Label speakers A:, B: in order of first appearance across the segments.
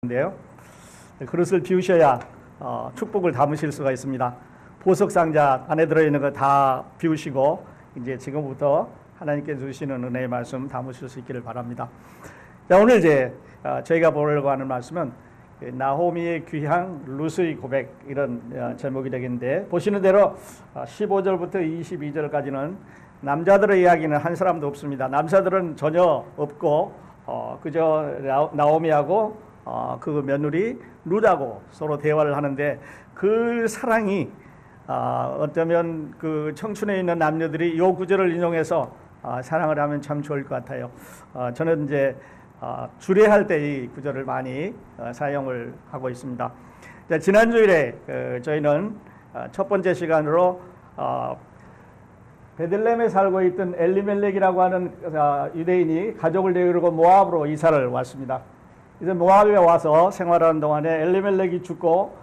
A: 인데요. 그릇을 비우셔야 축복을 담으실 수가 있습니다. 보석 상자 안에 들어있는 거 다 비우시고 이제 지금부터 하나님께 주시는 은혜의 말씀 담으실 수 있기를 바랍니다. 자, 오늘 이제 저희가 보려고 하는 말씀은 나오미의 귀향, 룻의 고백, 이런 제목이 되겠는데, 보시는 대로 15절부터 22절까지는 남자들의 이야기는 한 사람도 없습니다. 남자들은 전혀 없고 그저 나오미하고 그 며느리 룻하고 서로 대화를 하는데, 그 사랑이 어쩌면 그 청춘에 있는 남녀들이 이 구절을 인용해서 사랑을 하면 참 좋을 것 같아요. 저는 이제 주례할 때 이 구절을 많이 사용을 하고 있습니다. 자, 지난 주일에 저희는 첫 번째 시간으로 베들레헴에 살고 있던 엘리멜렉이라고 하는 유대인이 가족을 데리고 모압으로 이사를 왔습니다. 이제 모압에 와서 생활하는 동안에 엘리멜렉이 죽고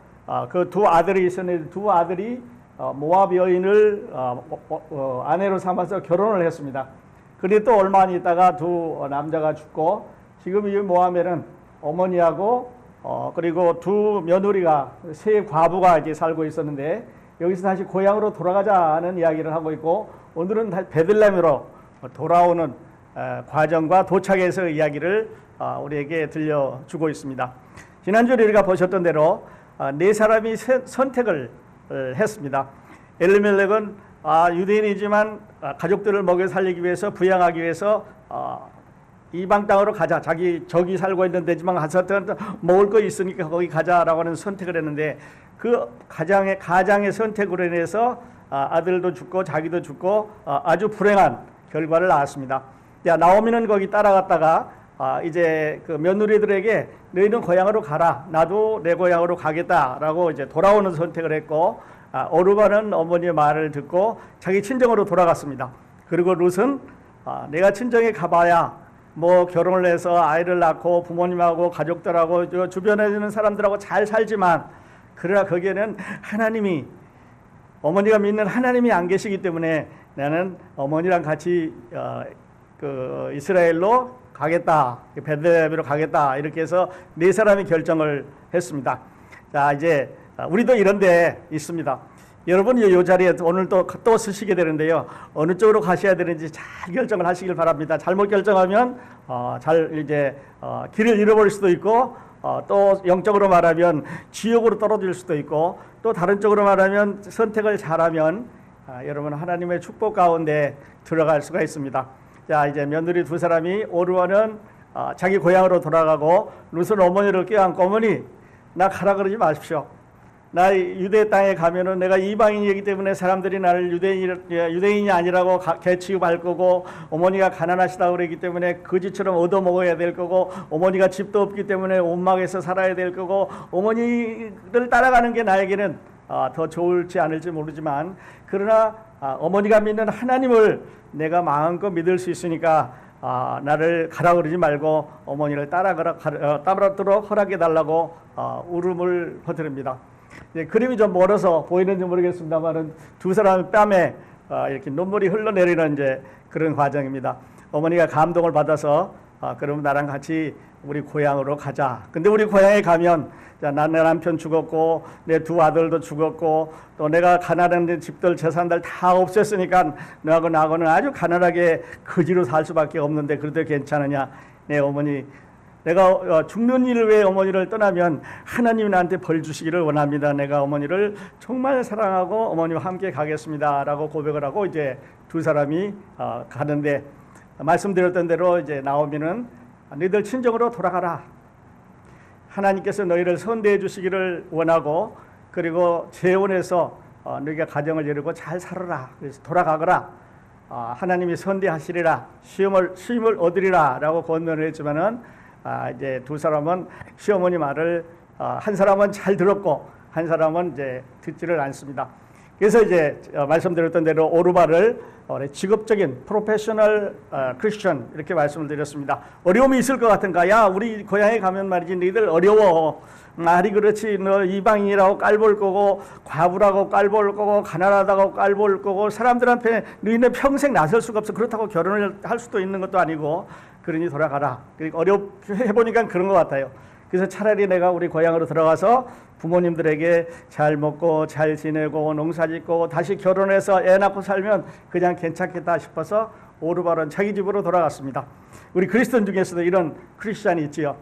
A: 그 두 아들이 있었는데, 두 아들이 모압 여인을 아내로 삼아서 결혼을 했습니다. 그런데 또 얼마 안 있다가 두 남자가 죽고, 지금 이 모압에는 어머니하고 그리고 두 며느리가, 세 과부가 이제 살고 있었는데, 여기서 다시 고향으로 돌아가자는 이야기를 하고 있고, 오늘은 베들레헴으로 돌아오는 과정과 도착에서 이야기를 우리에게 들려주고 있습니다. 지난주에 우리가 보셨던 대로 네 사람이 선택을 했습니다. 엘리멜렉은 유대인이지만 가족들을 먹여 살리기 위해서, 부양하기 위해서 이방 땅으로 가자, 자기 적이 살고 있는 데지만 가서 먹을 거 있으니까 거기 가자라고 하는 선택을 했는데, 그 가장의 선택으로 인해서 아들도 죽고 자기도 죽고 아주 불행한 결과를 낳았습니다. 나오미는 거기 따라갔다가 이제 그 며느리들에게 너희는 고향으로 가라, 나도 내 고향으로 가겠다라고 이제 돌아오는 선택을 했고, 오르바는 어머니의 말을 듣고 자기 친정으로 돌아갔습니다. 그리고 룻은 내가 친정에 가봐야 뭐 결혼을 해서 아이를 낳고 부모님하고 가족들하고 주변에 있는 사람들하고 잘 살지만, 그러나 거기에는 하나님이, 어머니가 믿는 하나님이 안 계시기 때문에 나는 어머니랑 같이 그 이스라엘로 가겠다, 베들레헴으로 가겠다, 이렇게 해서 네 사람이 결정을 했습니다. 자, 이제 우리도 이런 데 있습니다. 여러분 이 자리에 오늘 또 쓰시게 되는데요, 어느 쪽으로 가셔야 되는지 잘 결정을 하시길 바랍니다. 잘못 결정하면 길을 잃어버릴 수도 있고, 또 영적으로 말하면 지옥으로 떨어질 수도 있고, 또 다른 쪽으로 말하면 선택을 잘하면 여러분 하나님의 축복 가운데 들어갈 수가 있습니다. 자, 이제 며느리 두 사람이, 오르와는 자기 고향으로 돌아가고, 룻은 어머니를 껴안고, 어머니 나 가라 그러지 마십시오. 나 유대 땅에 가면은 내가 이방인이기 때문에 사람들이 나를 유대인이 아니라고 개취급할 거고, 어머니가 가난하시다고 그러기 때문에 거지처럼 얻어먹어야 될 거고, 어머니가 집도 없기 때문에 온막에서 살아야 될 거고, 어머니를 따라가는 게 나에게는 더 좋을지 않을지 모르지만, 그러나 어머니가 믿는 하나님을 내가 마음껏 믿을 수 있으니까 나를 가라 그러지 말고 어머니를 따르도록 허락해 달라고 울음을 퍼뜨립니다. 그림이 좀 멀어서 보이는지 모르겠습니다만은 두 사람 뺨에 이렇게 눈물이 흘러내리는 이제 그런 과정입니다. 어머니가 감동을 받아서 그럼 나랑 같이 우리 고향으로 가자. 근데 우리 고향에 가면 내 남편 죽었고 내 두 아들도 죽었고 또 내가 가난한 집들 재산들 다 없앴으니까 너하고 나하고는 아주 가난하게 거지로 살 수밖에 없는데, 그래도 괜찮으냐? 내 어머니, 내가 죽는 일을 위해 어머니를 떠나면 하나님이 나한테 벌 주시기를 원합니다. 내가 어머니를 정말 사랑하고 어머니와 함께 가겠습니다 라고 고백을 하고 이제 두 사람이 가는데, 말씀드렸던 대로 이제 나오미는 너희들 친정으로 돌아가라, 하나님께서 너희를 선대해 주시기를 원하고, 그리고 재혼해서 너희가 가정을 이루고 잘 살아라, 그래서 돌아가거라, 하나님이 선대하시리라, 쉼을 얻으리라 라고 권면을 했지만은 이제 두 사람은 시어머니 말을 한 사람은 잘 들었고 한 사람은 이제 듣지를 않습니다. 그래서 이제 말씀드렸던 대로 오르바를 직업적인 프로페셔널 크리스천 이렇게 말씀을 드렸습니다. 어려움이 있을 것 같은가? 야, 우리 고향에 가면 말이지 너희들 어려워. 말이 그렇지, 너 이방인이라고 깔볼 거고 과부라고 깔볼 거고 가난하다고 깔볼 거고 사람들한테 너희는 평생 나설 수가 없어. 그렇다고 결혼을 할 수도 있는 것도 아니고, 그러니 돌아가라. 어렵게 해보니까 그런 것 같아요. 그래서 차라리 내가 우리 고향으로 들어가서 부모님들에게 잘 먹고 잘 지내고 농사짓고 다시 결혼해서 애 낳고 살면 그냥 괜찮겠다 싶어서 오르바른 자기 집으로 돌아갔습니다. 우리 그리스도인 중에서도 이런 크리스찬이 있지요.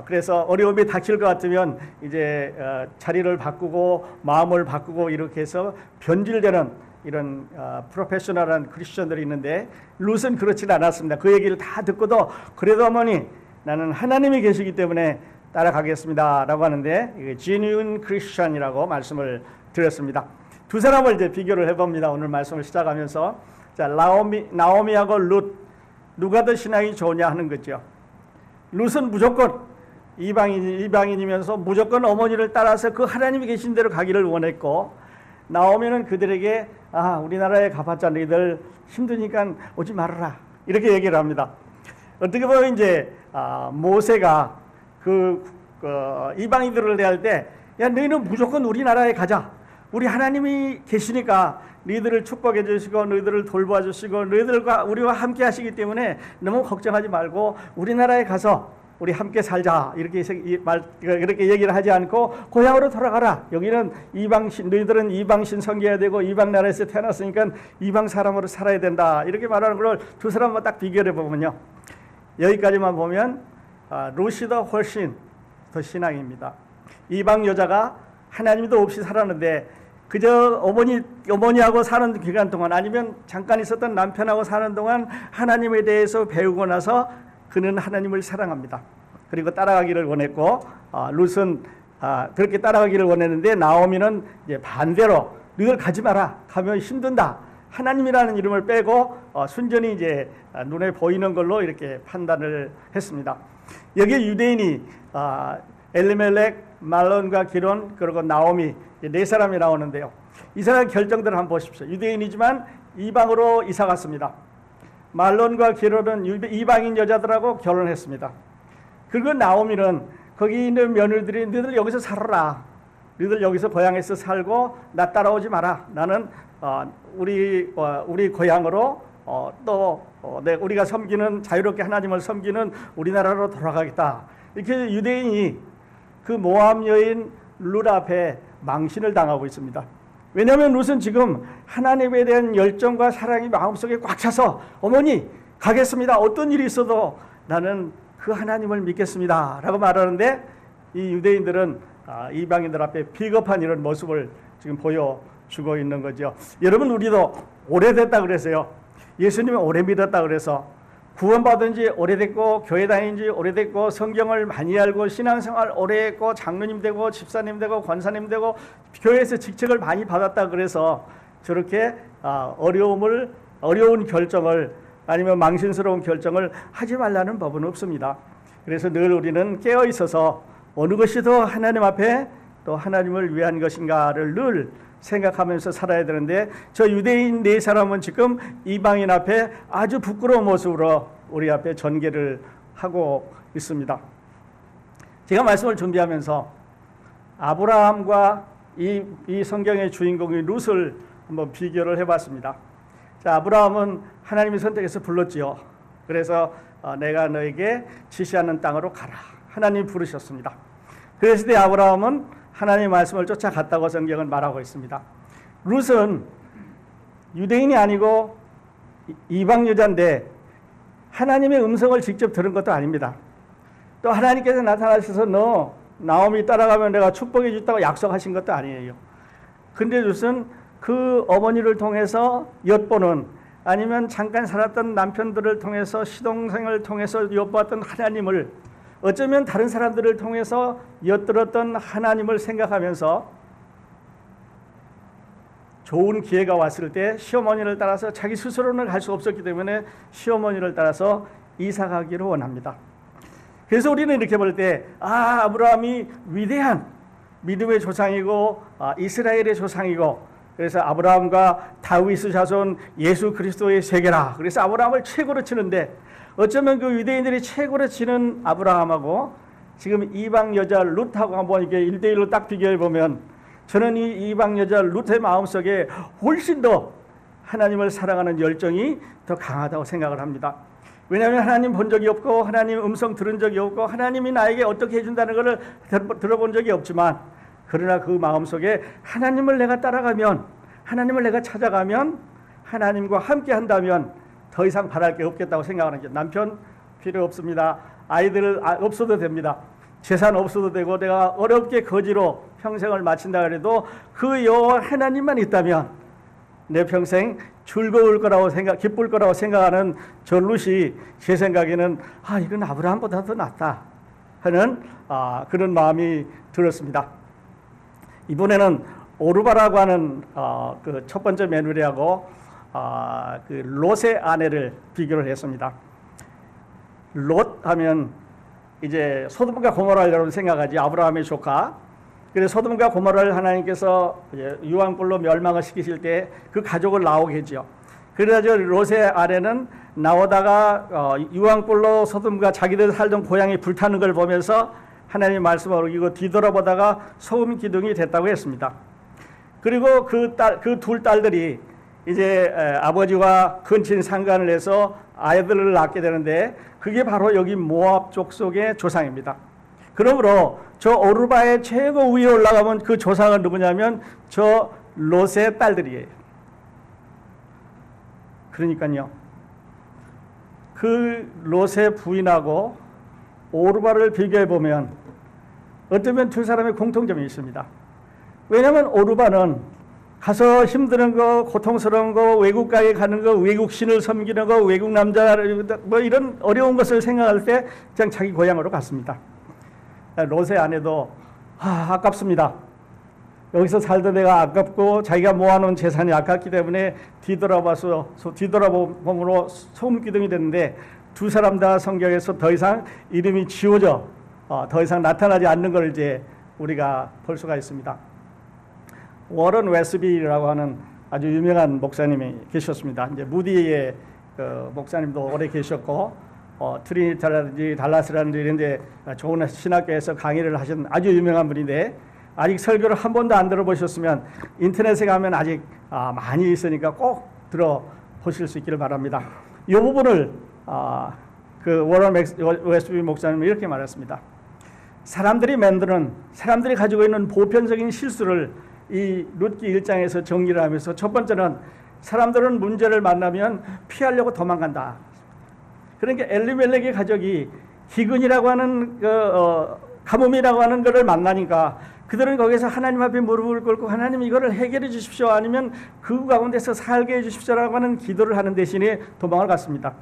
A: 그래서 어려움이 닥칠 것 같으면 이제 자리를 바꾸고 마음을 바꾸고 이렇게 해서 변질되는 이런 프로페셔널한 크리스천들이 있는데 룻은 그렇지는 않았습니다. 그 얘기를 다 듣고도 그래도 어머니 나는 하나님이 계시기 때문에 따라가겠습니다 라고 하는데 이게 genuine Christian이라고 말씀을 드렸습니다. 두 사람을 이제 비교를 해봅니다. 오늘 말씀을 시작하면서 자, 나오미하고 룻 누가 더 신앙이 좋으냐 하는 거죠. 룻은 무조건 이방인이면서 무조건 어머니를 따라서 그 하나님이 계신 대로 가기를 원했고, 나오미는 그들에게 우리나라에 가봤자 너희들 힘드니까 오지 말아라 이렇게 얘기를 합니다. 어떻게 보면 이제 모세가 그 이방인들을 대할 때 야 너희는 무조건 우리나라에 가자. 우리 하나님이 계시니까 너희들을 축복해 주시고 너희들을 돌봐 주시고 너희들과 우리와 함께 하시기 때문에 너무 걱정하지 말고 우리나라에 가서 우리 함께 살자 이렇게 얘기를 하지 않고 고향으로 돌아가라. 여기는 이방신, 너희들은 이방신 섬겨야 되고 이방 나라에서 태어났으니까 이방 사람으로 살아야 된다 이렇게 말하는 걸 두 사람만 딱 비교해 보면요, 여기까지만 보면 룻이 더 훨씬 더 신앙입니다. 이방 여자가 하나님도 없이 살았는데 그저 어머니하고 사는 기간 동안 아니면 잠깐 있었던 남편하고 사는 동안 하나님에 대해서 배우고 나서 그는 하나님을 사랑합니다. 그리고 따라가기를 원했고, 룻은 그렇게 따라가기를 원했는데 나오미는 이제 반대로 너희들 가지 마라. 가면 힘든다. 하나님이라는 이름을 빼고 순전히 이제 눈에 보이는 걸로 이렇게 판단을 했습니다. 여기에 유대인이 엘리멜렉, 말론과 기론 그리고 나오미 네 사람이 나오는데요. 이 사람 결정들을 한번 보십시오. 유대인이지만 이방으로 이사 갔습니다. 말론과 기론은 이방인 여자들하고 결혼했습니다. 그리고 나오미는 거기 있는 며느리들이 너희들 여기서 살아라. 너희들 여기서 고향에서 살고 나 따라오지 마라. 나는 우리 고향으로 우리가 섬기는 자유롭게 하나님을 섬기는 우리나라로 돌아가겠다. 이렇게 유대인이 그 모압 여인 룻 앞에 망신을 당하고 있습니다. 왜냐하면 룻은 지금 하나님에 대한 열정과 사랑이 마음속에 꽉 차서 어머니 가겠습니다. 어떤 일이 있어도 나는 그 하나님을 믿겠습니다 라고 말하는데, 이 유대인들은 이방인들 앞에 비겁한 이런 모습을 지금 보여주고 있는 거죠. 여러분, 우리도 오래됐다 그래서요, 예수님을 오래 믿었다 그래서 구원받은 지 오래됐고 교회 다닌 지 오래됐고 성경을 많이 알고 신앙생활 오래 했고 장로님 되고 집사님 되고 권사님 되고 교회에서 직책을 많이 받았다 그래서 저렇게 어려운 결정을 아니면 망신스러운 결정을 하지 말라는 법은 없습니다. 그래서 늘 우리는 깨어 있어서 어느 것이 더 하나님 앞에 또 하나님을 위한 것인가를 늘 생각하면서 살아야 되는데, 저 유대인 네 사람은 지금 이방인 앞에 아주 부끄러운 모습으로 우리 앞에 전개를 하고 있습니다. 제가 말씀을 준비하면서 아브라함과 이 성경의 주인공인 룻을 한번 비교를 해봤습니다. 자, 아브라함은 하나님이 선택해서 불렀지요. 그래서 내가 너에게 지시하는 땅으로 가라. 하나님이 부르셨습니다. 그랬을 때 아브라함은 하나님의 말씀을 쫓아갔다고 성경은 말하고 있습니다. 룻은 유대인이 아니고 이방 여자인데 하나님의 음성을 직접 들은 것도 아닙니다. 또 하나님께서 나타나셔서 너 나오미 따라가면 내가 축복해 주겠다고 약속하신 것도 아니에요. 근데 룻은 그 어머니를 통해서 엿보는, 아니면 잠깐 살았던 남편들을 통해서 시동생을 통해서 엿보았던 하나님을, 어쩌면 다른 사람들을 통해서 엿들었던 하나님을 생각하면서 좋은 기회가 왔을 때 시어머니를 따라서, 자기 스스로는 갈 수 없었기 때문에 시어머니를 따라서 이사 가기를 원합니다. 그래서 우리는 이렇게 볼 때 아브라함이 위대한 믿음의 조상이고 이스라엘의 조상이고, 그래서 아브라함과 다윗의 자손 예수 그리스도의 세계라. 그래서 아브라함을 최고로 치는데, 어쩌면 그 유대인들이 최고로 치는 아브라함하고 지금 이방 여자 룻하고 한번 이게 1대1로 딱 비교해 보면, 저는 이 이방 여자 룻의 마음속에 훨씬 더 하나님을 사랑하는 열정이 더 강하다고 생각을 합니다. 왜냐하면 하나님 본 적이 없고 하나님 음성 들은 적이 없고 하나님이 나에게 어떻게 해준다는 것을 들어본 적이 없지만, 그러나 그 마음속에 하나님을 내가 따라가면, 하나님을 내가 찾아가면, 하나님과 함께 한다면 더 이상 바랄 게 없겠다고 생각하는 게, 남편 필요 없습니다, 아이들 없어도 됩니다, 재산 없어도 되고 내가 어렵게 거지로 평생을 마친다 그래도 그 여호와 하나님만 있다면 내 평생 즐거울 거라고 기쁠 거라고 생각하는 저 룻이 제 생각에는 이건 아브라함보다 더 낫다 하는 그런 마음이 들었습니다. 이번에는 오르바라고 하는 그 첫 번째 며느리하고 그 롯의 아내를 비교를 했습니다. 롯 하면 이제 소돔과 고모라를 여러분 생각하지, 아브라함의 조카. 그래서 소돔과 고모라를 하나님께서 유황불로 멸망을 시키실 때 그 가족을 나오게 했죠. 그래서 롯의 아내는 나오다가 유황불로 소돔과 자기들 살던 고향이 불타는 걸 보면서 하나님 말씀을 어기고 뒤돌아보다가 소금 기둥이 됐다고 했습니다. 그리고 그 둘 딸들이 이제 아버지와 근친 상간을 해서 아이들을 낳게 되는데, 그게 바로 여기 모압 족속의 조상입니다. 그러므로 저 오르바의 최고 위에 올라가면 그 조상은 누구냐면 저 롯의 딸들이에요. 그러니까요, 그 롯의 부인하고 오르바를 비교해 보면 어쩌면 두 사람의 공통점이 있습니다. 왜냐하면 오르바는 가서 힘드는 거, 고통스러운 거, 외국가에 가는 거, 외국 신을 섬기는 거, 외국 남자 뭐 이런 어려운 것을 생각할 때 그냥 자기 고향으로 갔습니다. 롯의 아내도 아깝습니다. 여기서 살던 내가 아깝고 자기가 모아놓은 재산이 아깝기 때문에 뒤돌아봄으로 소금기둥이 됐는데, 두 사람 다 성경에서 더 이상 이름이 지워져 더 이상 나타나지 않는 걸 이제 우리가 볼 수가 있습니다. 워런 웨스비라고 하는 아주 유명한 목사님이 계셨습니다. 이제 무디의 목사님도 오래 계셨고, 트리니티라든지 달라스라든지 이런 데 좋은 신학교에서 강의를 하신 아주 유명한 분인데, 아직 설교를 한 번도 안 들어보셨으면 인터넷에 가면 아직 많이 있으니까 꼭 들어보실 수 있기를 바랍니다. 이 부분을 그 워런 웨스비 목사님이 이렇게 말했습니다. 사람들이 가지고 있는 보편적인 실수를 이 룻기 1장에서 정리를 하면서, 첫 번째는 사람들은 문제를 만나면 피하려고 도망간다. 그러니까 엘리멜렉의 가족이 기근이라고 하는 가뭄이라고 하는 것을 만나니까 그들은 거기서 하나님 앞에 무릎을 꿇고 하나님 이거를 해결해 주십시오, 아니면 그 가운데서 살게 해 주십시오라고 하는 기도를 하는 대신에 도망을 갔습니다.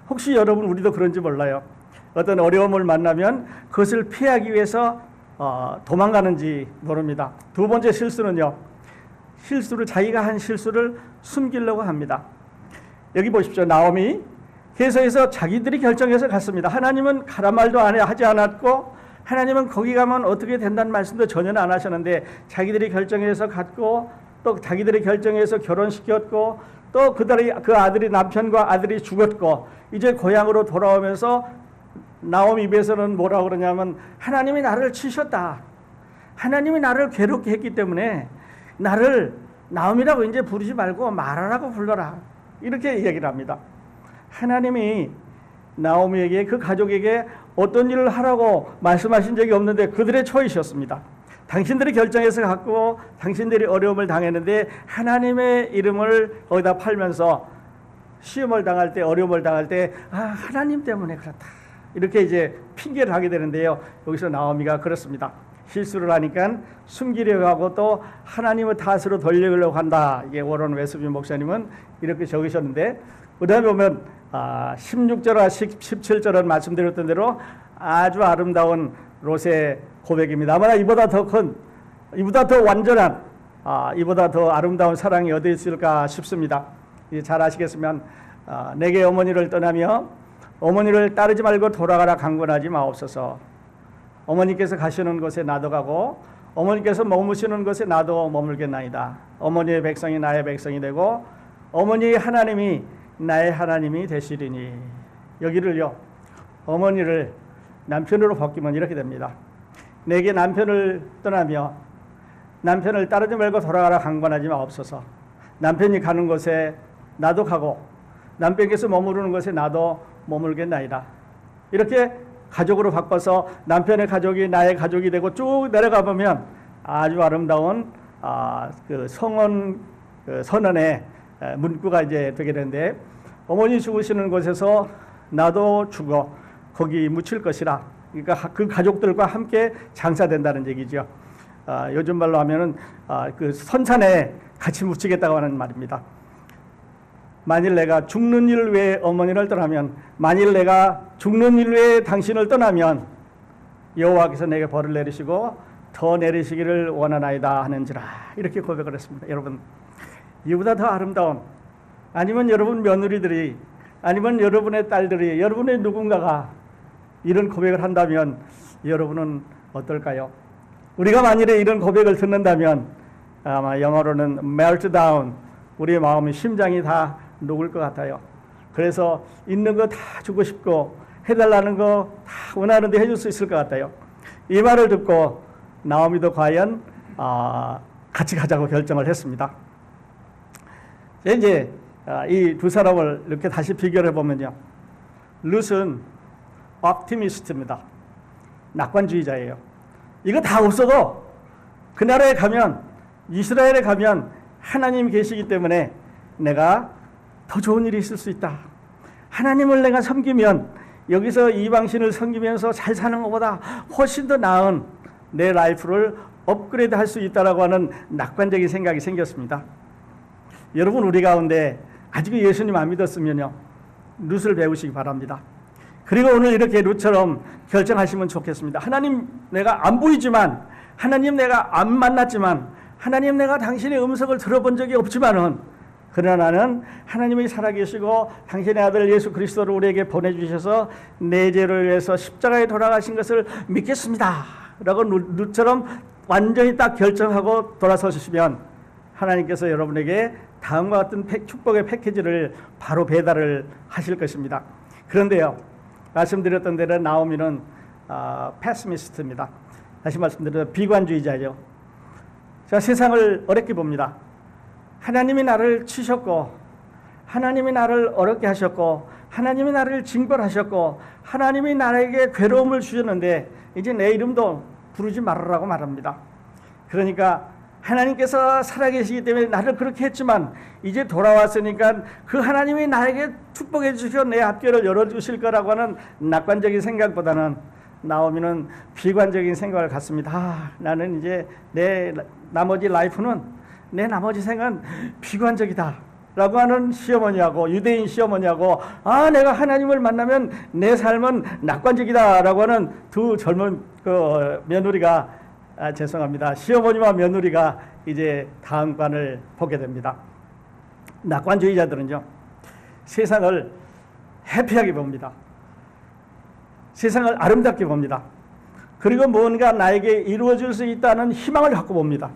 A: 혹시 여러분 우리도 그런지 몰라요. 어떤 어려움을 만나면 그것을 피하기 위해서 도망가는지 모릅니다. 두 번째 실수는요, 자기가 한 실수를 숨기려고 합니다. 여기 보십시오. 나오미 계속해서 자기들이 결정해서 갔습니다. 하나님은 가란 말도 하지 않았고, 하나님은 거기 가면 어떻게 된다는 말씀도 전혀 안 하셨는데 자기들이 결정해서 갔고, 또 자기들이 결정해서 결혼시켰고, 또 그 아들이, 남편과 아들이 죽었고, 이제 고향으로 돌아오면서 나오미 입에서는 뭐라고 그러냐면, 하나님이 나를 치셨다, 하나님이 나를 괴롭게 했기 때문에 나를 나오미라고 이제 부르지 말고 마라라고 불러라, 이렇게 얘기를 합니다. 하나님이 나오미에게, 그 가족에게 어떤 일을 하라고 말씀하신 적이 없는데 그들의 초이셨습니다. 당신들이 결정해서 갔고 당신들이 어려움을 당했는데 하나님의 이름을 거기다 팔면서 시험을 당할 때, 어려움을 당할 때 하나님 때문에 그렇다, 이렇게 이제 핑계를 하게 되는데요. 여기서 나오미가 그렇습니다. 실수를 하니까 숨기려고 하고 또 하나님의 탓으로 돌리려고 한다. 이게 워런 웨스비 목사님은 이렇게 적으셨는데, 그 다음에 보면 16절과 17절은 말씀드렸던 대로 아주 아름다운 롯의 고백입니다. 아마 이보다 더 완전한, 이보다 더 아름다운 사랑이 어디 있을까 싶습니다. 잘 아시겠으면 내게 어머니를 떠나며 어머니를 따르지 말고 돌아가라 강권하지 마옵소서. 어머니께서 가시는 곳에 나도 가고 어머니께서 머무시는 곳에 나도 머물겠나이다. 어머니의 백성이 나의 백성이 되고 어머니의 하나님이 나의 하나님이 되시리니. 여기를요, 어머니를 남편으로 바뀌면 이렇게 됩니다. 내게 남편을 떠나며 남편을 따르지 말고 돌아가라 강권하지 마옵소서. 남편이 가는 곳에 나도 가고 남편께서 머무르는 곳에 나도 머물겠나이다. 이렇게 가족으로 바꿔서 남편의 가족이 나의 가족이 되고 쭉 내려가 보면 아주 아름다운 그 성원 선언의 문구가 이제 되게 되는데, 어머니 죽으시는 곳에서 나도 죽어 거기 묻힐 것이라. 그러니까 그 가족들과 함께 장사된다는 얘기죠. 요즘 말로 하면은 그 선산에 같이 묻히겠다고 하는 말입니다. 만일 내가 죽는 일 외에 어머니를 떠나면, 만일 내가 죽는 일 외에 당신을 떠나면 여호와께서 내게 벌을 내리시고 더 내리시기를 원하나이다 하는지라. 이렇게 고백을 했습니다. 여러분, 이보다 더 아름다운, 아니면 여러분 며느리들이, 아니면 여러분의 딸들이, 여러분의 누군가가 이런 고백을 한다면 여러분은 어떨까요? 우리가 만일에 이런 고백을 듣는다면 아마 영어로는 melt down, 우리의 마음이, 심장이 다 녹을 것 같아요. 그래서 있는 거 다 주고 싶고 해달라는 거 다 원하는데 해줄 수 있을 것 같아요. 이 말을 듣고 나오미도 과연 같이 가자고 결정을 했습니다. 이제 이 두 사람을 이렇게 다시 비교를 해보면요, 룻은 옵티미스트입니다. 낙관주의자예요. 이거 다 없어도 그 나라에 가면, 이스라엘에 가면 하나님이 계시기 때문에 내가 더 좋은 일이 있을 수 있다. 하나님을 내가 섬기면, 여기서 이방신을 섬기면서 잘 사는 것보다 훨씬 더 나은 내 라이프를 업그레이드 할 수 있다라고 하는 낙관적인 생각이 생겼습니다. 여러분, 우리 가운데 아직 예수님 안 믿었으면요, 룻을 배우시기 바랍니다. 그리고 오늘 이렇게 룻처럼 결정하시면 좋겠습니다. 하나님, 내가 안 보이지만, 하나님 내가 안 만났지만, 하나님 내가 당신의 음성을 들어본 적이 없지만은, 그러나 나는 하나님이 살아계시고 당신의 아들 예수 그리스도를 우리에게 보내주셔서 내 죄를 위해서 십자가에 돌아가신 것을 믿겠습니다 라고 룻처럼 완전히 딱 결정하고 돌아서시면 하나님께서 여러분에게 다음과 같은 축복의 패키지를 바로 배달을 하실 것입니다. 그런데요, 말씀드렸던 대로 나오미는 패시미스트입니다. 다시 말씀드려도 비관주의자죠. 자, 세상을 어렵게 봅니다. 하나님이 나를 치셨고, 하나님이 나를 어렵게 하셨고, 하나님이 나를 징벌하셨고, 하나님이 나에게 괴로움을 주셨는데 이제 내 이름도 부르지 말으라고 말합니다. 그러니까 하나님께서 살아계시기 때문에 나를 그렇게 했지만 이제 돌아왔으니까 그 하나님이 나에게 축복해 주시고 내 앞길을 열어주실 거라고 하는 낙관적인 생각보다는 나오미는 비관적인 생각을 갖습니다. 나는 이제 내 나머지 라이프는, 내 나머지 생은 비관적이다 라고 하는 시어머니하고, 유대인 시어머니하고, 내가 하나님을 만나면 내 삶은 낙관적이다 라고 하는 두 젊은 며느리가, 죄송합니다, 시어머니와 며느리가 이제 다음 관을 보게 됩니다. 낙관주의자들은요, 세상을 해피하게 봅니다. 세상을 아름답게 봅니다. 그리고 뭔가 나에게 이루어질 수 있다는 희망을 갖고 봅니다.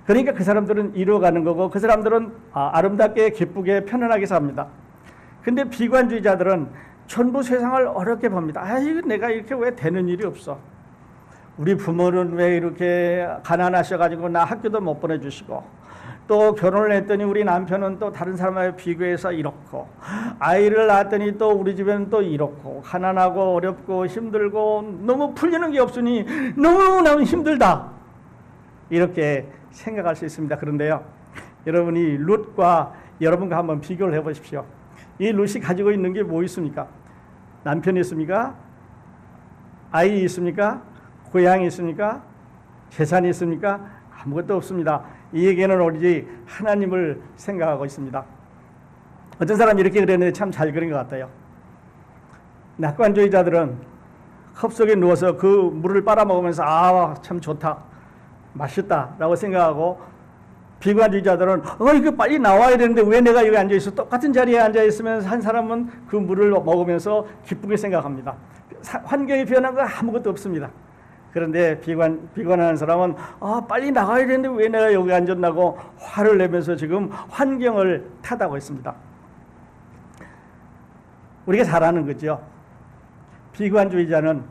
A: 그러니까 그 사람들은 이루어가는 거고, 그 사람들은 아름답게 기쁘게 편안하게 삽니다. 근데 비관주의자들은 전부 세상을 어렵게 봅니다. 이거 내가 이렇게 왜 되는 일이 없어? 우리 부모는 왜 이렇게 가난하셔가지고 나 학교도 못 보내주시고, 또 결혼을 했더니 우리 남편은 또 다른 사람하고 비교해서 이렇고, 아이를 낳았더니 또 우리 집에는 또 이렇고, 가난하고 어렵고 힘들고 너무 풀리는 게 없으니 너무너무 힘들다, 이렇게 생각할 수 있습니다. 그런데요, 여러분이 룻과 여러분과 한번 비교를 해보십시오. 이 룻이 가지고 있는 게 뭐 있습니까? 남편이 있습니까? 아이 있습니까? 고향이 있습니까? 재산이 있습니까? 아무것도 없습니다. 이에게는 오로지 하나님을 생각하고 있습니다. 어떤 사람이 이렇게 그랬는데 참 잘 그린 것 같아요. 낙관주의자들은 컵 속에 누워서 그 물을 빨아먹으면서 참 좋다, 맛있다라고 생각하고, 비관주의자들은 이거 빨리 나와야 되는데 왜 내가 여기 앉아있어? 똑같은 자리에 앉아있으면 한 사람은 그 물을 먹으면서 기쁘게 생각합니다. 환경이 변한 거 아무것도 없습니다. 그런데 비관하는 사람은 빨리 나가야 되는데 왜 내가 여기 앉았나고 화를 내면서 지금 환경을 탓하고 있습니다. 우리가 잘 아는 거죠. 비관주의자는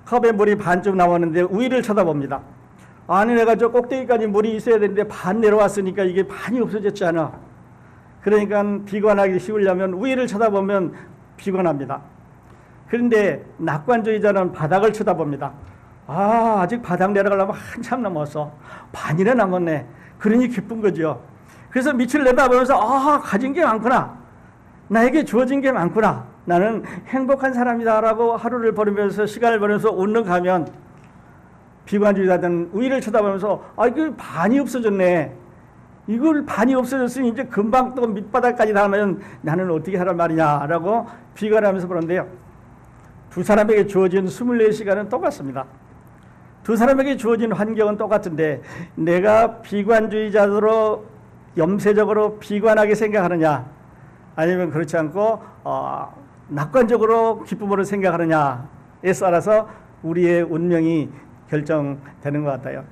A: 컵에 물이 반쯤 남았는데 위를 쳐다봅니다. 아니, 내가 저 꼭대기까지 물이 있어야 되는데 반 내려왔으니까 이게 반이 없어졌잖아. 그러니까 비관하기 쉬우려면 위를 쳐다보면 비관합니다. 그런데 낙관주의자는 바닥을 쳐다봅니다. 아직 바닥 내려가려면 한참 남았어. 반이나 남았네. 그러니 기쁜 거죠. 그래서 밑을 내다보면서 가진 게 많구나. 나에게 주어진 게 많구나. 나는 행복한 사람이다라고 하루를 보내면서 시간을 보내면서 웃는 가면, 비관주의자들은 위를 쳐다보면서 이거 반이 없어졌네. 이걸 반이 없어졌으니 이제 금방 또 밑바닥까지 닿으면 나는 어떻게 하란 말이냐라고 비관하면서 보는데요. 두 사람에게 주어진 24시간은 똑같습니다. 두 사람에게 주어진 환경은 똑같은데 내가 비관주의자로 염세적으로 비관하게 생각하느냐, 아니면 그렇지 않고 낙관적으로 기쁨으로 생각하느냐에 따라서 우리의 운명이 결정되는 것 같아요.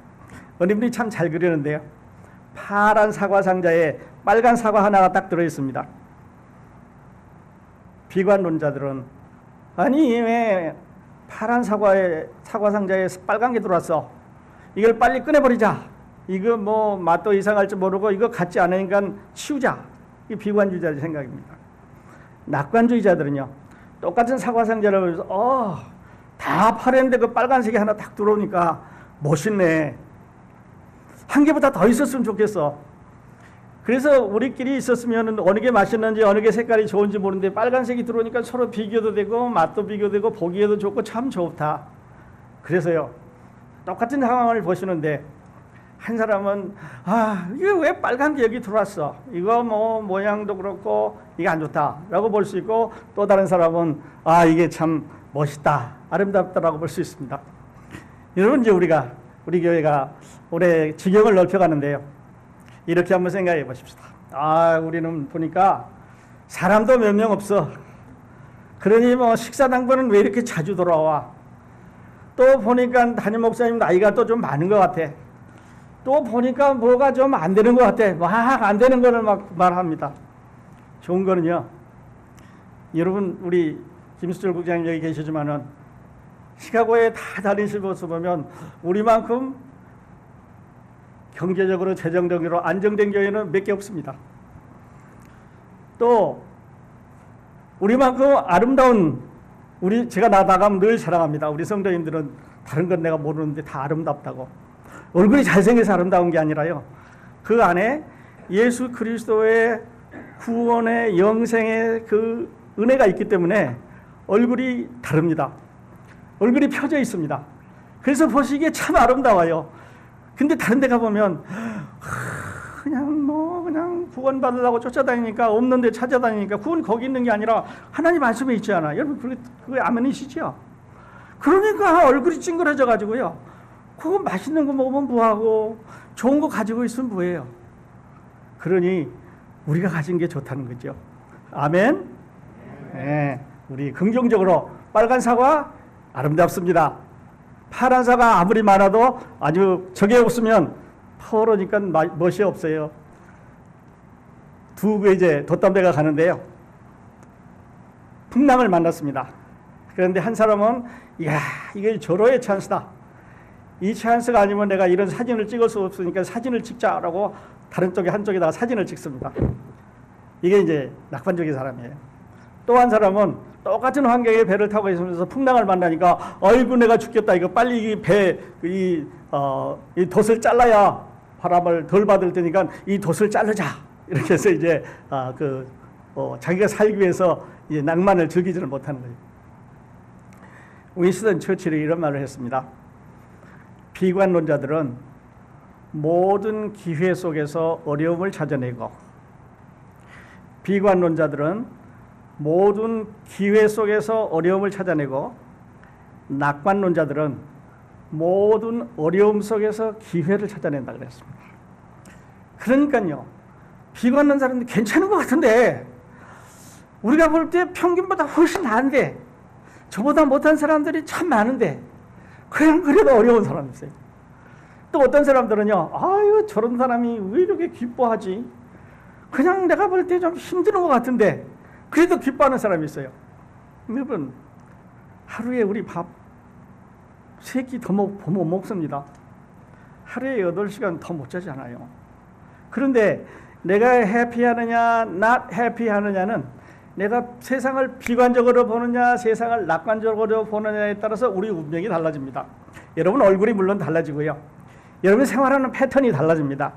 A: 어느 분이 참 잘 그리는데요. 파란 사과 상자에 빨간 사과 하나가 딱 들어있습니다. 비관론자들은 아니 왜 파란 사과 상자에 빨간 게 들어왔어? 이걸 빨리 꺼내버리자. 이거 뭐 맛도 이상할지 모르고 이거 같지 않으니까 치우자. 이 비관주의자의 생각입니다. 낙관주의자들은요, 똑같은 사과 상자를 보면서 다 파랬는데 그 빨간색이 하나 딱 들어오니까 멋있네. 한 개보다 더 있었으면 좋겠어. 그래서 우리끼리 있었으면 어느 게 맛있는지 어느 게 색깔이 좋은지 모르는데 빨간색이 들어오니까 서로 비교도 되고 맛도 비교되고 보기에도 좋고 참 좋다. 그래서요, 똑같은 상황을 보시는데 한 사람은 이게 왜 빨간 게 여기 들어왔어? 이거 뭐 모양도 그렇고 이게 안 좋다라고 볼 수 있고, 또 다른 사람은 이게 참 멋있다, 아름답다라고 볼 수 있습니다. 여러분, 이제 우리 교회가 올해 지경을 넓혀가는데요. 이렇게 한번 생각해 보십시다. 우리는 보니까 사람도 몇 명 없어. 그러니 뭐 식사 당번은 왜 이렇게 자주 돌아와? 또 보니까 담임 목사님 나이가 또 좀 많은 것 같아. 또 보니까 뭐가 좀 안 되는 것 같아. 막 안 되는 거를 막 말합니다. 좋은 거는요, 여러분, 우리 김수철 국장님 여기 계시지만은 시카고에 다 다니실 모습 보면 우리만큼 경제적으로 재정적으로 안정된 교회는 몇 개 없습니다. 또 우리만큼 아름다운, 제가 나가면 늘 자랑합니다. 우리 성도님들은 다른 건 내가 모르는데 다 아름답다고. 얼굴이 잘생겨서 아름다운 게 아니라요, 그 안에 예수 그리스도의 구원의 영생의 그 은혜가 있기 때문에 얼굴이 다릅니다. 얼굴이 펴져 있습니다. 그래서 보시기에 참 아름다워요. 근데 다른 데 가보면 그냥 구원 받으려고 쫓아다니니까, 없는 데 찾아다니니까, 구원 거기 있는 게 아니라 하나님 말씀에 있지 않아. 여러분, 그게 아멘이시죠? 그러니까 얼굴이 찡그러져 가지고요, 그거 맛있는 거 먹으면 뭐하고 좋은 거 가지고 있으면 뭐예요? 그러니 우리가 가진 게 좋다는 거죠. 아멘? 네, 우리 긍정적으로 빨간 사과 아름답습니다. 파란 사과 아무리 많아도 아주 적게 없으면 퍼러니까 멋이 없어요. 두고 이제 돛담배가 가는데요, 풍랑을 만났습니다. 그런데 한 사람은 이게 절호의 찬스다. 이 찬스가 아니면 내가 이런 사진을 찍을 수 없으니까 사진을 찍자라고 다른 쪽에 한쪽에다가 사진을 찍습니다. 이게 이제 낙관적인 사람이에요. 또 한 사람은 똑같은 환경에 배를 타고 있으면서 풍랑을 만나니까 아이고 내가 죽겠다. 이거 빨리 이 돛을 잘라야 바람을 덜 받을 테니까 이 돛을 자르자. 이렇게 해서 이제 자기가 살기 위해서 이제 낭만을 즐기지를 못하는 거예요. 윈스턴 처칠이 이런 말을 했습니다. 비관론자들은 모든 기회 속에서 어려움을 찾아내고, 비관론자들은 모든 기회 속에서 어려움을 찾아내고, 낙관론자들은 모든 어려움 속에서 기회를 찾아낸다 그랬습니다. 그러니까요, 비관론자는 괜찮은 것 같은데 우리가 볼 때 평균보다 훨씬 나은데, 저보다 못한 사람들이 참 많은데 그냥 그래도 어려운 사람이 있어요. 또 어떤 사람들은요, 아유 저런 사람이 왜 이렇게 기뻐하지? 그냥 내가 볼 때 좀 힘든 것 같은데 그래도 기뻐하는 사람이 있어요. 여러분, 하루에 우리 밥 3끼 더 못 먹습니다. 하루에 8시간 더 못 자잖아요. 그런데 내가 해피하느냐 not 해피하느냐는 내가 세상을 비관적으로 보느냐 세상을 낙관적으로 보느냐에 따라서 우리 운명이 달라집니다. 여러분 얼굴이 물론 달라지고요. 여러분이 생활하는 패턴이 달라집니다.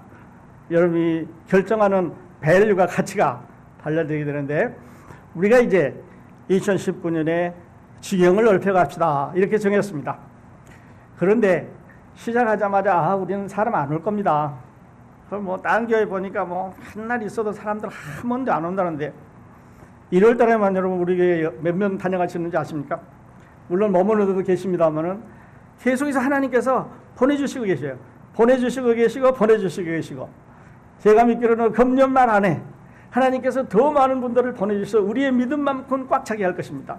A: 여러분이 결정하는 밸류가 가치가 달라지게 되는데 우리가 이제 2019년에 지경을 넓혀갑시다 이렇게 정했습니다. 그런데 시작하자마자 우리는 사람 안 올 겁니다. 그럼 뭐 다른 교회 보니까 뭐 한 날 있어도 사람들 한 번도 안 온다는데 1월 달에만 여러분 우리 교회 몇 명 다녀가시는지 아십니까? 물론 머무르도 계십니다만은 계속해서 하나님께서 보내주시고 계셔요. 보내주시고 계시고 제가 믿기로는 금년말 안에 하나님께서 더 많은 분들을 보내주셔서 우리의 믿음만큼 꽉 차게 할 것입니다.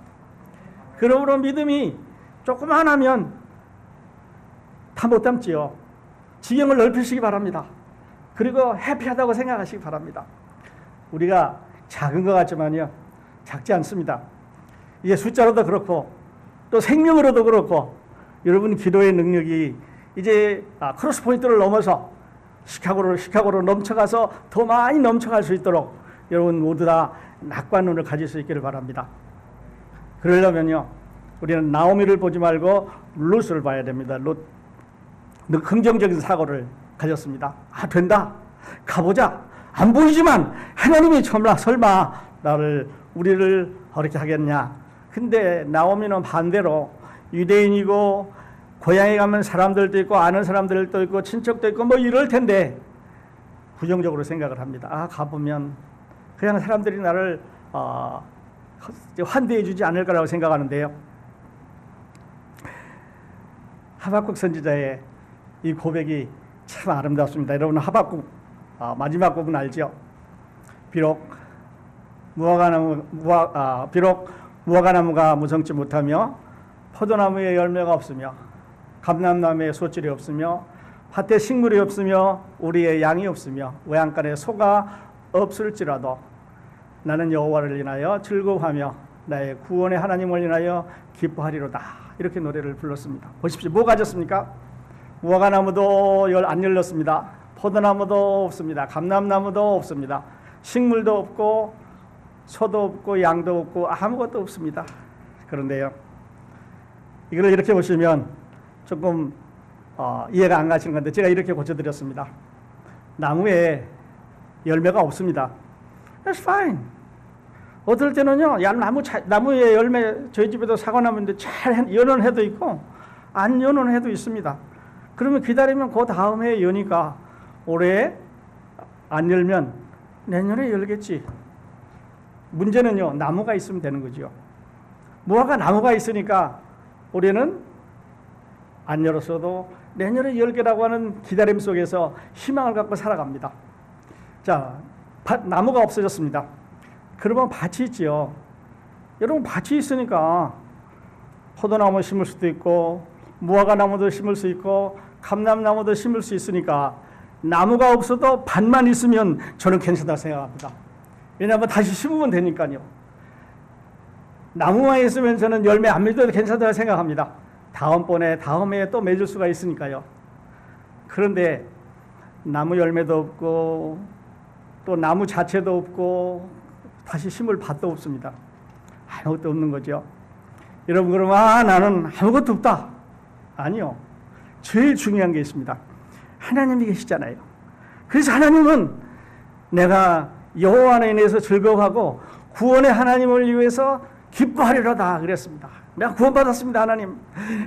A: 그러므로 믿음이 조금만 하면 다 못 담지요. 지경을 넓히시기 바랍니다. 그리고 해피하다고 생각하시기 바랍니다. 우리가 작은 것 같지만요 작지 않습니다. 이게 숫자로도 그렇고 또 생명으로도 그렇고 여러분 기도의 능력이 이제 크로스 포인트를 넘어서 시카고로 넘쳐가서 더 많이 넘쳐갈 수 있도록 여러분 모두 다 낙관론을 가질 수 있기를 바랍니다. 그러려면요 우리는 나오미를 보지 말고 룻을 봐야 됩니다. 룻 긍정적인 사고를 가졌습니다. 된다 가보자. 안 보이지만 하나님이 설마 우리를 어렵게 하겠냐. 근데 나오미는 반대로 유대인이고 고향에 가면 사람들도 있고 아는 사람들도 있고 친척도 있고 뭐 이럴 텐데 부정적으로 생각을 합니다. 가보면 그냥 사람들이 나를 환대해 주지 않을 거라고 생각하는데요. 하박국 선지자의 이 고백이 참 아름답습니다. 여러분 하박국 마지막 부분 알죠? 비록 무화과나무가 무성치 못하며 포도나무에 열매가 없으며 감람나무에 소질이 없으며 밭에 식물이 없으며 우리의 양이 없으며 외양간에 소가 없을지라도 나는 여호와를 인하여 즐거워하며 나의 구원의 하나님을 인하여 기뻐하리로다. 이렇게 노래를 불렀습니다. 보십시오. 뭐 가졌습니까? 무화과나무도 안 열렸습니다. 포도나무도 없습니다. 감람나무도 없습니다. 식물도 없고 소도 없고 양도 없고 아무것도 없습니다. 그런데요 이걸 이렇게 보시면 조금 이해가 안 가시는 건데 제가 이렇게 고쳐드렸습니다. 나무에 열매가 없습니다. That's fine. 어떨 때는요 나무에 열매 저희 집에도 사과나무인데 잘 여는 해도 있고 안 여는 해도 있습니다. 그러면 기다리면 그 다음 해에 여니까 올해 안 열면 내년에 열겠지. 문제는요 나무가 있으면 되는 거죠. 무화과 나무가 있으니까 올해는 안 열었어도 내년에 열게라고 하는 기다림 속에서 희망을 갖고 살아갑니다. 자, 나무가 없어졌습니다. 그러면 밭이 있지요. 여러분 밭이 있으니까 포도나무 심을 수도 있고 무화과 나무도 심을 수 있고 감람나무도 심을 수 있으니까 나무가 없어도 밭만 있으면 저는 괜찮다고 생각합니다. 왜냐하면 다시 심으면 되니까요. 나무만 있으면 저는 열매 안 맺어도 괜찮다고 생각합니다. 다음 해에 또 맺을 수가 있으니까요. 그런데 나무 열매도 없고 또 나무 자체도 없고 다시 심을 밭도 없습니다. 아무것도 없는 거죠. 여러분 그러면 나는 아무것도 없다. 아니요. 제일 중요한 게 있습니다. 하나님이 계시잖아요. 그래서 하나님은 내가 여호와 안에 인해서 즐거워하고 구원의 하나님을 위해서 기뻐하리로다 그랬습니다. 내가 구원받았습니다. 하나님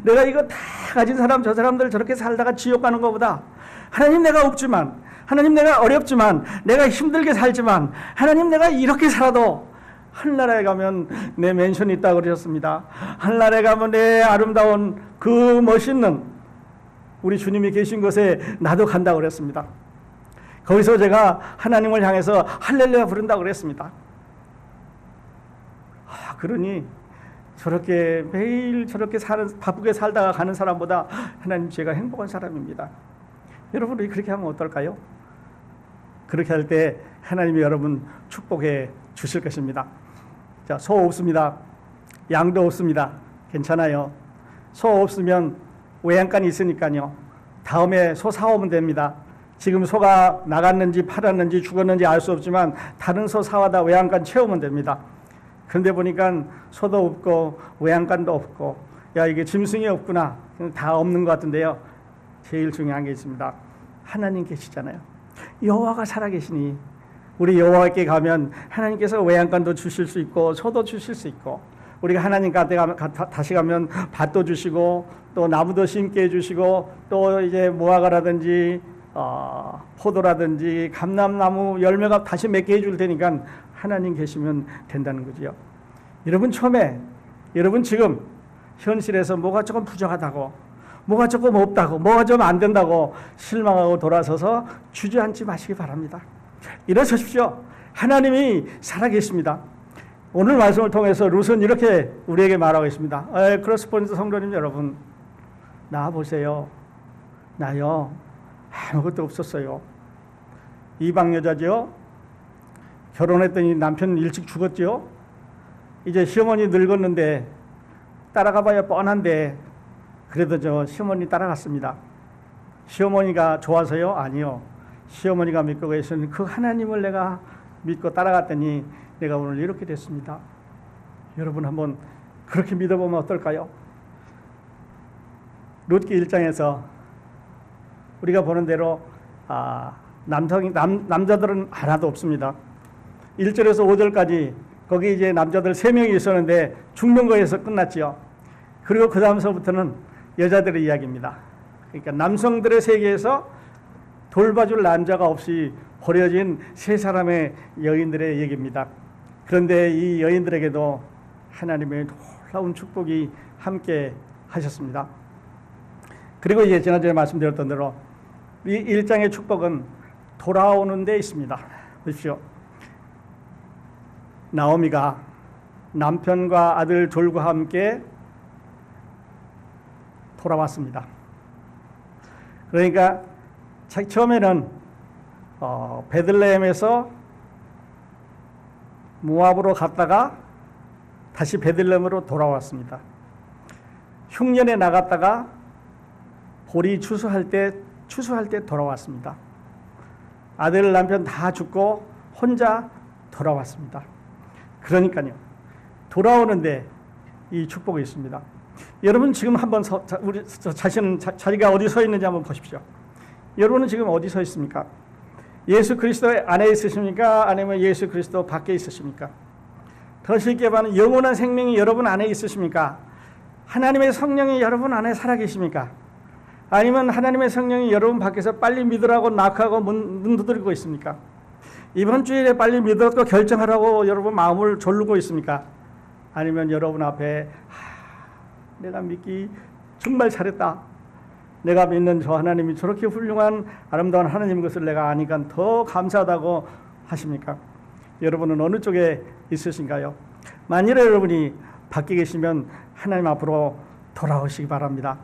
A: 내가 이거 다 가진 사람 저 사람들 저렇게 살다가 지옥 가는 것보다 하나님 내가 없지만 하나님 내가 어렵지만 내가 힘들게 살지만 하나님 내가 이렇게 살아도 하늘나라에 가면 내 맨션이 있다고 그러셨습니다. 하늘나라에 가면 내 아름다운 그 멋있는 우리 주님이 계신 곳에 나도 간다고 그랬습니다. 거기서 제가 하나님을 향해서 할렐루야 부른다고 그랬습니다. 그러니 저렇게 매일 저렇게 바쁘게 살다가 가는 사람보다 하나님 제가 행복한 사람입니다. 여러분이 그렇게 하면 어떨까요? 그렇게 할 때 하나님이 여러분 축복해 주실 것입니다. 자, 소 없습니다. 양도 없습니다. 괜찮아요. 소 없으면 외양간이 있으니까요. 다음에 소 사오면 됩니다. 지금 소가 나갔는지 팔았는지 죽었는지 알 수 없지만 다른 소 사와다 외양간 채우면 됩니다. 그런데 보니까 소도 없고 외양간도 없고, 야, 이게 짐승이 없구나, 다 없는 것 같은데요. 제일 중요한 게 있습니다. 하나님 계시잖아요. 여호와가 살아계시니 우리 여호와께 가면 하나님께서 외양간도 주실 수 있고 소도 주실 수 있고, 우리가 하나님 곁에 다시 가면 밭도 주시고 또 나무도 심게 해주시고 또 이제 무화과라든지 포도라든지 감람나무 열매가 다시 맺게 해줄 테니까 하나님 계시면 된다는 거지요. 여러분, 처음에 여러분 지금 현실에서 뭐가 조금 부족하다고, 뭐가 조금 없다고, 뭐가 좀 안 된다고 실망하고 돌아서서 주저앉지 마시기 바랍니다. 일어서십시오. 하나님이 살아계십니다. 오늘 말씀을 통해서 룻은 이렇게 우리에게 말하고 있습니다. 크로스포인트 성도님 여러분, 나 보세요. 나요, 아무것도 없었어요. 이방 여자죠. 결혼했더니 남편 일찍 죽었죠. 이제 시어머니 늙었는데 따라가봐야 뻔한데 그래도 저 시어머니 따라갔습니다. 시어머니가 좋아서요? 아니요. 시어머니가 믿고 계시는 그 하나님을 내가 믿고 따라갔더니 내가 오늘 이렇게 됐습니다. 여러분 한번 그렇게 믿어보면 어떨까요? 룻기 1장에서 우리가 보는 대로 남자들은 하나도 없습니다. 1절에서 5절까지 거기 이제 남자들 3명이 있었는데 죽는 거에서 끝났지요. 그리고 그 다음서부터는 여자들의 이야기입니다. 그러니까 남성들의 세계에서 돌봐줄 남자가 없이 버려진 3사람의 여인들의 얘기입니다. 그런데 이 여인들에게도 하나님의 놀라운 축복이 함께 하셨습니다. 그리고 이제 지난주에 말씀드렸던 대로 이 1장의 축복은 돌아오는 데 있습니다. 보십시오. 나오미가 남편과 아들 졸과 함께 돌아왔습니다. 그러니까 처음에는 베들레헴에서 모압으로 갔다가 다시 베들레헴으로 돌아왔습니다. 흉년에 나갔다가 보리 추수할 때 돌아왔습니다. 아들 남편 다 죽고 혼자 돌아왔습니다. 그러니까요, 돌아오는데 이 축복이 있습니다. 여러분 지금 한번 우리 자신은 자기가 어디 서 있는지 한번 보십시오. 여러분은 지금 어디 서 있습니까? 예수 그리스도 안에 있으십니까? 아니면 예수 그리스도 밖에 있으십니까? 더 쉽게 말하면 영원한 생명이 여러분 안에 있으십니까? 하나님의 성령이 여러분 안에 살아계십니까? 아니면 하나님의 성령이 여러분 밖에서 빨리 믿으라고 낙하고 문 두드리고 있습니까? 이번 주일에 빨리 믿으라고 결정하라고 여러분 마음을 졸르고 있습니까? 아니면 여러분 앞에 내가 믿기 정말 잘했다, 내가 믿는 저 하나님이 저렇게 훌륭한 아름다운 하나님인 것을 내가 아니까 더 감사하다고 하십니까? 여러분은 어느 쪽에 있으신가요? 만일에 여러분이 밖에 계시면 하나님 앞으로 돌아오시기 바랍니다.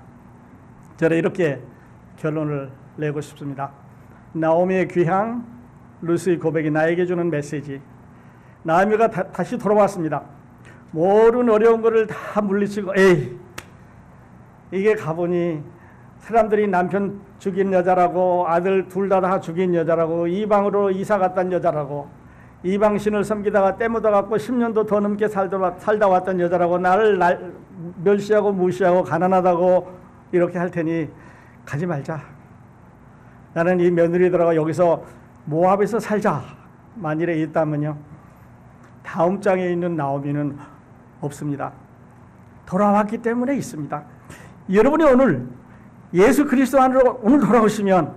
A: 저는 이렇게 결론을 내고 싶습니다. 나오미의 귀향, 룻의 고백이 나에게 주는 메시지. 나오미가 다시 돌아왔습니다. 모든 어려운 것을 다 물리치고, 이게 가보니 사람들이 남편 죽인 여자라고, 아들 둘 다 죽인 여자라고, 이방으로 이사 갔던 여자라고, 이방신을 섬기다가 때묻어갖고 10년도 더 넘게 살다 왔던 여자라고, 나를 멸시하고 무시하고 가난하다고 이렇게 할 테니 가지 말자. 나는 이 며느리들하고 여기서 모압에서 살자. 만일에 있다면요, 다음 장에 있는 나오미는 없습니다. 돌아왔기 때문에 있습니다. 여러분이 오늘 예수 그리스도 안으로 오늘 돌아오시면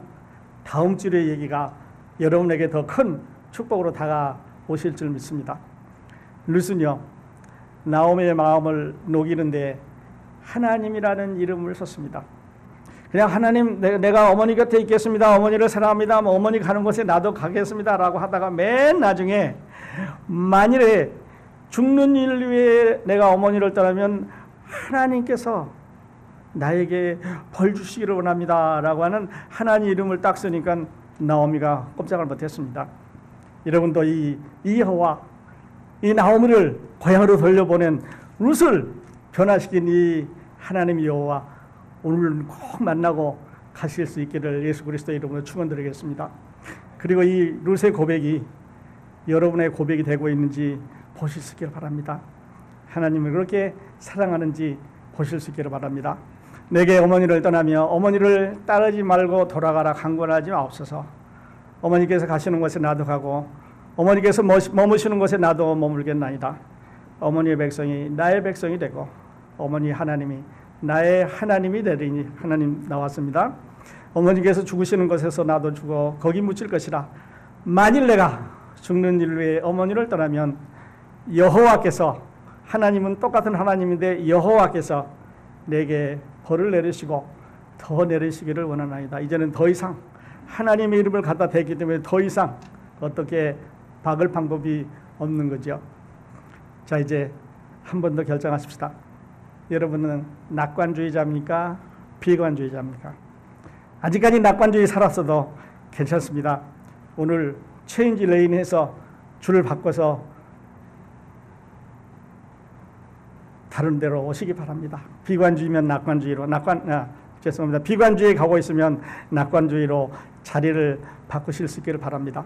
A: 다음 주의 얘기가 여러분에게 더 큰 축복으로 다가오실 줄 믿습니다. 룻은요, 나오미의 마음을 녹이는데 하나님이라는 이름을 썼습니다. 그냥 하나님, 내가 어머니 곁에 있겠습니다, 어머니를 사랑합니다, 어머니 가는 곳에 나도 가겠습니다 라고 하다가 맨 나중에 만일에 죽는 인류에 내가 어머니를 떠나면 하나님께서 나에게 벌 주시기를 원합니다 라고 하는 하나님 이름을 딱 쓰니까 나오미가 꼼짝을 못했습니다. 여러분도 이 여호와, 이 나오미를 고향으로 돌려보낸 룻을 변화시킨 이 하나님 여호와, 오늘 꼭 만나고 가실 수 있기를 예수 그리스도 이름으로 축원드리겠습니다. 그리고 이 룻의 고백이 여러분의 고백이 되고 있는지 보실 수 있기를 바랍니다. 하나님을 그렇게 사랑하는지 보실 수 있기를 바랍니다. 내게 어머니를 떠나며 어머니를 따르지 말고 돌아가라 강권하지 마옵소서. 어머니께서 가시는 곳에 나도 가고 어머니께서 머무시는 곳에 나도 머물겠나이다. 어머니의 백성이 나의 백성이 되고 어머니 하나님이 나의 하나님이 되리니. 하나님 나왔습니다. 어머니께서 죽으시는 곳에서 나도 죽어 거기 묻힐 것이라. 만일 내가 죽는 일 외에 어머니를 떠나면 여호와께서, 하나님은 똑같은 하나님인데 여호와께서 내게 벌을 내리시고 더 내리시기를 원하나이다. 이제는 더 이상 하나님의 이름을 갖다 대기 때문에 더 이상 어떻게 박을 방법이 없는 거죠. 자, 이제 한 번 더 결정하십시다. 여러분은 낙관주의자입니까? 비관주의자입니까? 아직까지 낙관주의 살았어도 괜찮습니다. 오늘 체인지 레인에서 줄을 바꿔서 다른 데로 오시기 바랍니다. 비관주의면 낙관주의로, 죄송합니다. 비관주의에 가고 있으면 낙관주의로 자리를 바꾸실 수 있기를 바랍니다.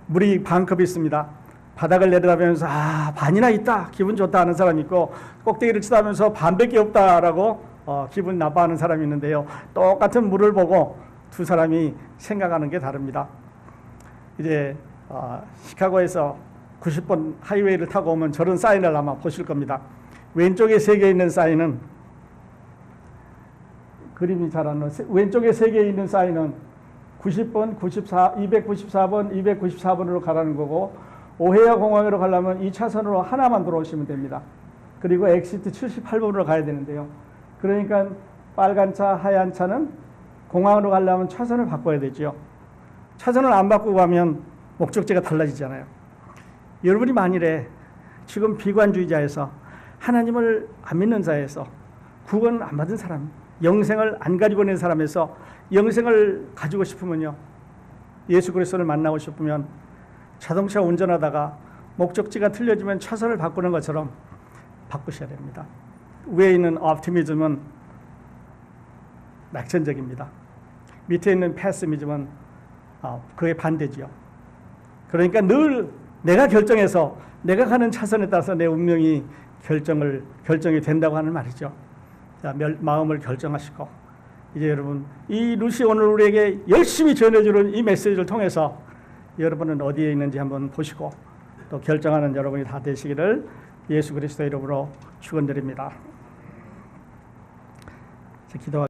A: 물이 반컵이 있습니다. 바닥을 내려다보면서 반이나 있다, 기분 좋다 하는 사람이 있고, 꼭대기를 치다면서 반밖에 없다라고 기분 나빠하는 사람이 있는데요. 똑같은 물을 보고 두 사람이 생각하는 게 다릅니다. 이제 시카고에서 90번 하이웨이를 타고 오면 저런 사인을 아마 보실 겁니다. 왼쪽에 3개 있는 사인은, 그림이 잘 안 나와요. 왼쪽에 3개 있는 사인은 90번, 294번, 294번으로 가라는 거고, 오헤야 공항으로 가려면 2차선으로 하나만 들어오시면 됩니다. 그리고 엑시트 78번으로 가야 되는데요. 그러니까 빨간 차, 하얀 차는 공항으로 가려면 차선을 바꿔야 되죠. 차선을 안 바꾸고 가면 목적지가 달라지잖아요. 여러분이 만일에 지금 비관주의자에서, 하나님을 안 믿는 자에서, 구원 안 받은 사람, 영생을 안 가지고 있는 사람에서 영생을 가지고 싶으면요, 예수 그리스도를 만나고 싶으면 자동차 운전하다가 목적지가 틀려지면 차선을 바꾸는 것처럼 바꾸셔야 됩니다. 위에 있는 옵티미즘은 낙천적입니다. 밑에 있는 패시미즘은 그의 반대지요. 그러니까 늘 내가 결정해서 내가 가는 차선에 따라서 내 운명이 결정이 된다고 하는 말이죠. 자, 마음을 결정하시고, 이제 여러분, 이 루시 오늘 우리에게 열심히 전해주는 이 메시지를 통해서 여러분은 어디에 있는지 한번 보시고 또 결정하는 여러분이 다 되시기를 예수 그리스도 이름으로 축원드립니다. 기도하